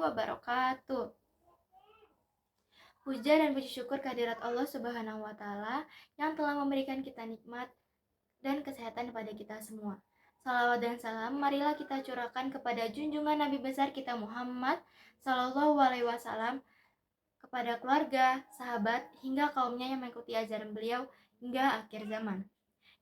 wabarakatuh. Puja dan puji syukur kehadirat Allah Subhanahu wa Ta'ala yang telah memberikan kita nikmat dan kesehatan kepada kita semua. Salawat dan salam marilah kita curahkan kepada junjungan Nabi besar kita Muhammad Sallallahu Alaihi Wasallam, kepada keluarga, sahabat, hingga kaumnya yang mengikuti ajaran beliau hingga akhir zaman.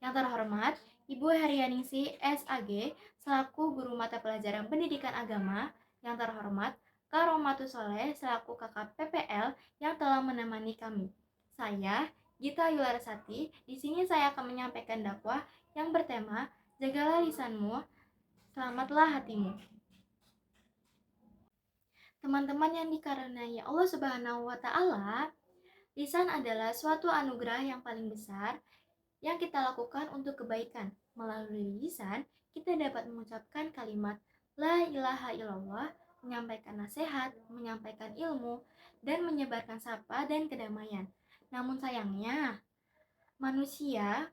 Yang terhormat, Ibu Herianingsi SAG selaku Guru Mata Pelajaran Pendidikan Agama. Yang terhormat, Kak Romatus Soleh selaku Kakak PPL yang telah menemani kami. Saya, Gita Yularasati, di sini saya akan menyampaikan dakwah yang bertema Jagalah lisanmu, selamatlah hatimu. Teman-teman yang dikarenai Allah Subhanahu wa Ta'ala, lisan adalah suatu anugerah yang paling besar yang kita lakukan untuk kebaikan. Melalui lisan, kita dapat mengucapkan kalimat La ilaha illallah, menyampaikan nasihat, menyampaikan ilmu, dan menyebarkan sapa dan kedamaian. Namun sayangnya, manusia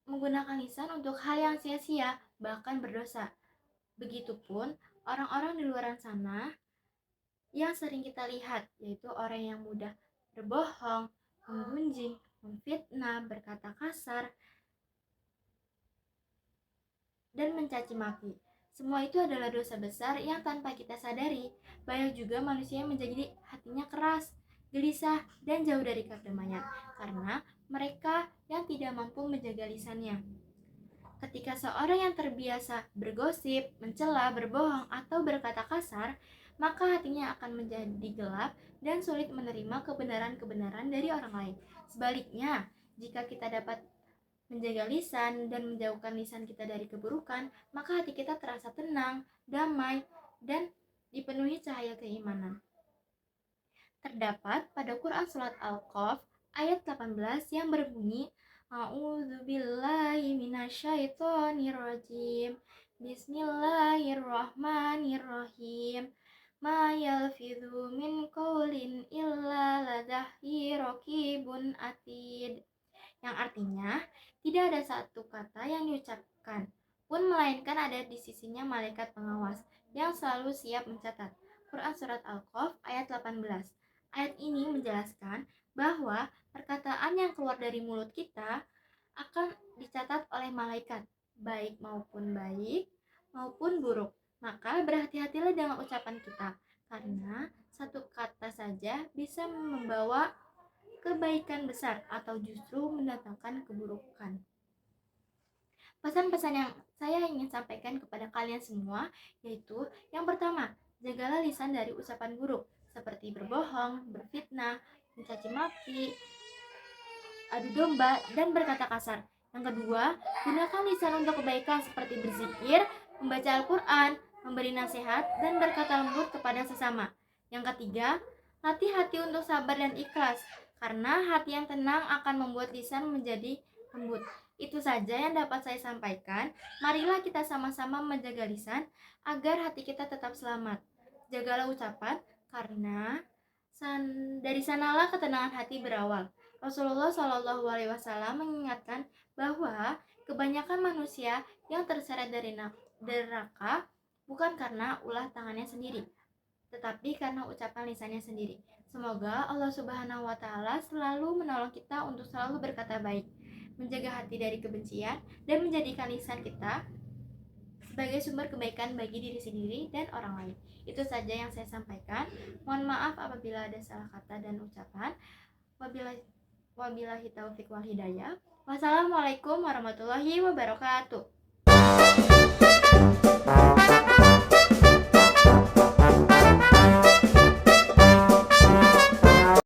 menggunakan lisan untuk hal yang sia-sia, bahkan berdosa. Begitupun orang-orang di luar sana yang sering kita lihat, yaitu orang yang mudah berbohong, menggunjing, memfitnah, berkata kasar, dan mencaci maki. Semua itu adalah dosa besar yang tanpa kita sadari. Banyak juga manusia yang menjadi hatinya keras, gelisah, dan jauh dari kedamaian karena mereka yang tidak mampu menjaga lisannya. Ketika seorang yang terbiasa bergosip, mencela, berbohong, atau berkata kasar, maka hatinya akan menjadi gelap dan sulit menerima kebenaran-kebenaran dari orang lain. Sebaliknya, jika kita dapat menjaga lisan dan menjauhkan lisan kita dari keburukan, maka hati kita terasa tenang, damai, dan dipenuhi cahaya keimanan. Terdapat pada Quran Surat Al-Qaf ayat 18 yang berbunyi A'udzubillahi minasyaitonirrajim. Bismillahirrahmanirrahim. Ma yalfidhu min qaulin illa ladaihi raqibun atid. Yang artinya, tidak ada satu kata yang diucapkan pun melainkan ada di sisinya malaikat pengawas yang selalu siap mencatat. Quran Surat Al-Qaf ayat 18. Ayat ini menjelaskan bahwa perkataan yang keluar dari mulut kita akan dicatat oleh malaikat, baik maupun buruk. Maka berhati-hatilah dengan ucapan kita, karena satu kata saja bisa membawa kebaikan besar atau justru mendatangkan keburukan. Pesan-pesan yang saya ingin sampaikan kepada kalian semua yaitu yang pertama, jagalah lisan dari ucapan buruk seperti berbohong, berfitnah, mencaci maki, adu domba, dan berkata kasar. Yang kedua, gunakan lisan untuk kebaikan seperti berzikir, membaca Al-Quran, memberi nasihat, dan berkata lembut kepada sesama. Yang ketiga, latih hati untuk sabar dan ikhlas, karena hati yang tenang akan membuat lisan menjadi lembut. Itu saja yang dapat saya sampaikan. Marilah kita sama-sama menjaga lisan agar hati kita tetap selamat. Jagalah ucapan, karena dari sanalah ketenangan hati berawal. Rasulullah Shallallahu Alaihi Wasallam mengingatkan bahwa kebanyakan manusia yang terseret dari neraka bukan karena ulah tangannya sendiri, tetapi karena ucapan lisannya sendiri. Semoga Allah Subhanahu wa Ta'ala selalu menolong kita untuk selalu berkata baik, menjaga hati dari kebencian, dan menjadikan lisan kita sebagai sumber kebaikan bagi diri sendiri dan orang lain. Itu saja yang saya sampaikan. Mohon maaf apabila ada salah kata dan ucapan. Wabillahi taufiq wal hidayah. Wassalamualaikum warahmatullahi wabarakatuh.